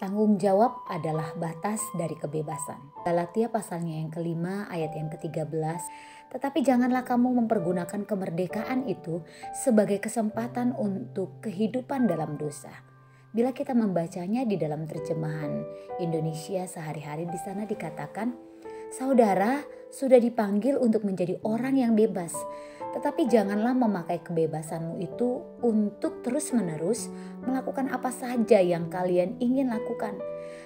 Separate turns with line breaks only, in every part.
Tanggung jawab adalah batas dari kebebasan. Galatia pasalnya yang kelima ayat yang ke-13. Tetapi janganlah kamu mempergunakan kemerdekaan itu sebagai kesempatan untuk kehidupan dalam dosa. Bila kita membacanya di dalam terjemahan Indonesia sehari-hari, di sana dikatakan, saudara sudah dipanggil untuk menjadi orang yang bebas. Tetapi janganlah memakai kebebasanmu itu untuk terus-menerus melakukan apa saja yang kalian ingin lakukan.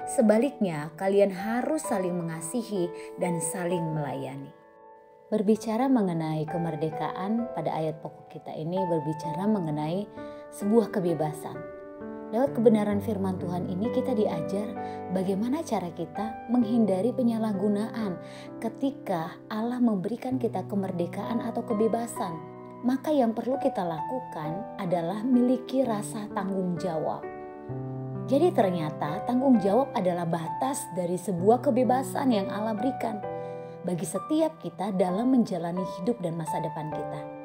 Sebaliknya, kalian harus saling mengasihi dan saling melayani. Berbicara mengenai kemerdekaan, pada ayat pokok kita ini berbicara mengenai sebuah kebebasan. Lewat kebenaran firman Tuhan ini kita diajar bagaimana cara kita menghindari penyalahgunaan ketika Allah memberikan kita kemerdekaan atau kebebasan. Maka yang perlu kita lakukan adalah miliki rasa tanggung jawab. Jadi ternyata tanggung jawab adalah batas dari sebuah kebebasan yang Allah berikan bagi setiap kita dalam menjalani hidup dan masa depan kita.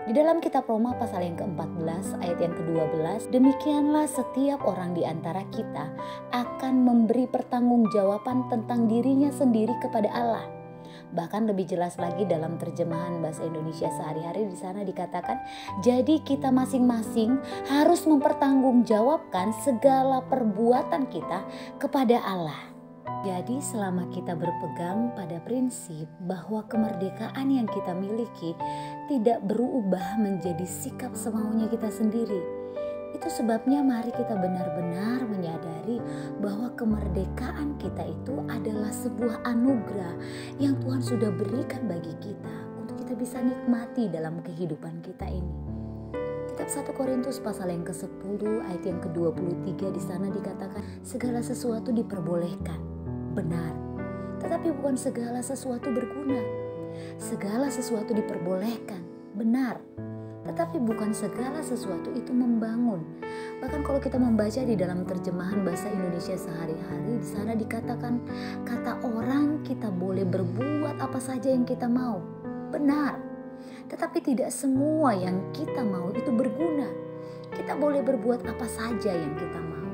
Di dalam kitab Roma pasal yang ke-14 ayat yang ke-12, demikianlah setiap orang di antara kita akan memberi pertanggungjawaban tentang dirinya sendiri kepada Allah. Bahkan lebih jelas lagi dalam terjemahan bahasa Indonesia sehari-hari, di sana dikatakan, jadi kita masing-masing harus mempertanggungjawabkan segala perbuatan kita kepada Allah. Jadi selama kita berpegang pada prinsip bahwa kemerdekaan yang kita miliki tidak berubah menjadi sikap semaunya kita sendiri. Itu sebabnya mari kita benar-benar menyadari bahwa kemerdekaan kita itu adalah sebuah anugerah yang Tuhan sudah berikan bagi kita untuk kita bisa nikmati dalam kehidupan kita ini. Kitab 1 Korintus pasal yang ke-10 ayat yang ke-23, di sana dikatakan segala sesuatu diperbolehkan. Benar, tetapi bukan segala sesuatu berguna. Segala sesuatu diperbolehkan, benar, tetapi bukan segala sesuatu itu membangun. Bahkan kalau kita membaca di dalam terjemahan bahasa Indonesia sehari-hari, di sana dikatakan kata orang kita boleh berbuat apa saja yang kita mau. Benar, tetapi tidak semua yang kita mau itu berguna. Kita boleh berbuat apa saja yang kita mau,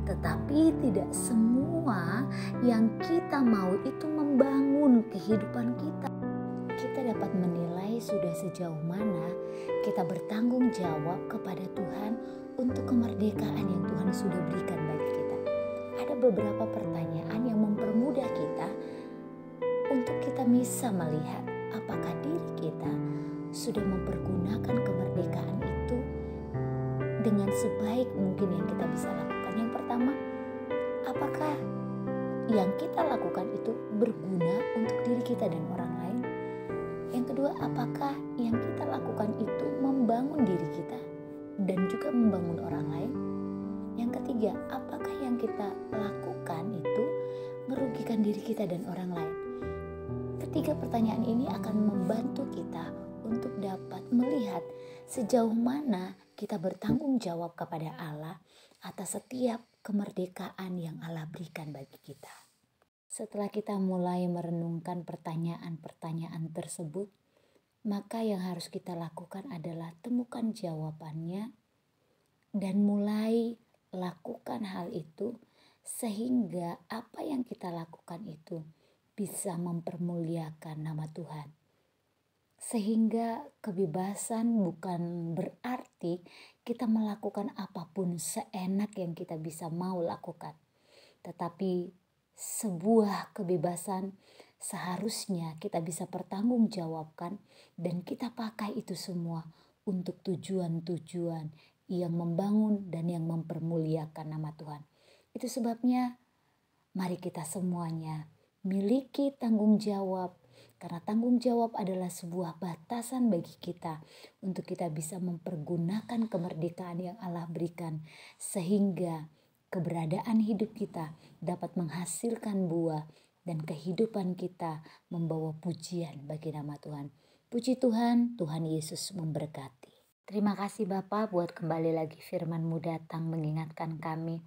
tetapi tidak semua yang kita mau itu membangun kehidupan kita. Kita dapat menilai sudah sejauh mana kita bertanggung jawab kepada Tuhan untuk kemerdekaan yang Tuhan sudah berikan bagi kita. Ada beberapa pertanyaan yang mempermudah kita untuk kita bisa melihat apakah diri kita sudah mempergunakan kemerdekaan itu dengan sebaik mungkin yang kita bisa lakukan. Yang pertama, apakah yang kita lakukan itu berguna untuk diri kita dan orang lain? Yang kedua, apakah yang kita lakukan itu membangun diri kita dan juga membangun orang lain? Yang ketiga, apakah yang kita lakukan itu merugikan diri kita dan orang lain? Ketiga pertanyaan ini akan membantu kita untuk dapat melihat sejauh mana kita bertanggung jawab kepada Allah atas setiap kemerdekaan yang Allah berikan bagi kita. Setelah kita mulai merenungkan pertanyaan-pertanyaan tersebut, maka yang harus kita lakukan adalah temukan jawabannya dan mulai lakukan hal itu sehingga apa yang kita lakukan itu bisa mempermuliakan nama Tuhan. Sehingga kebebasan bukan berarti kita melakukan apapun seenak yang kita bisa mau lakukan. Tetapi sebuah kebebasan seharusnya kita bisa pertanggungjawabkan dan kita pakai itu semua untuk tujuan-tujuan yang membangun dan yang mempermuliakan nama Tuhan. Itu sebabnya mari kita semuanya miliki tanggung jawab. Karena tanggung jawab adalah sebuah batasan bagi kita untuk kita bisa mempergunakan kemerdekaan yang Allah berikan. Sehingga keberadaan hidup kita dapat menghasilkan buah dan kehidupan kita membawa pujian bagi nama Tuhan. Puji Tuhan, Tuhan Yesus memberkati. Terima kasih Bapak buat kembali lagi firman-Mu datang mengingatkan kami.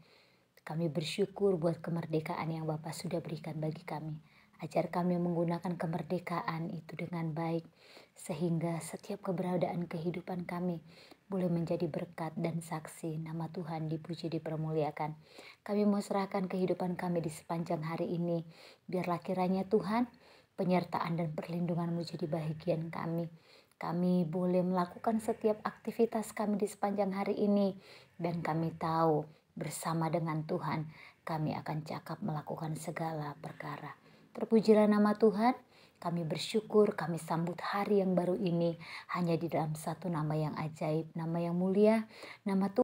Kami bersyukur buat kemerdekaan yang Bapak sudah berikan bagi kami. Ajar kami menggunakan kemerdekaan itu dengan baik, sehingga setiap keberadaan kehidupan kami boleh menjadi berkat dan saksi nama Tuhan dipuji dipermuliakan. Kami mau serahkan kehidupan kami di sepanjang hari ini. Biarlah kiranya Tuhan, penyertaan dan perlindungan-Mu jadi bahagian kami. Kami boleh melakukan setiap aktivitas kami di sepanjang hari ini. Dan kami tahu bersama dengan Tuhan kami akan cakap melakukan segala perkara. Terpujilah nama Tuhan, kami bersyukur, kami sambut hari yang baru ini hanya di dalam satu nama yang ajaib, nama yang mulia, nama Tuhan.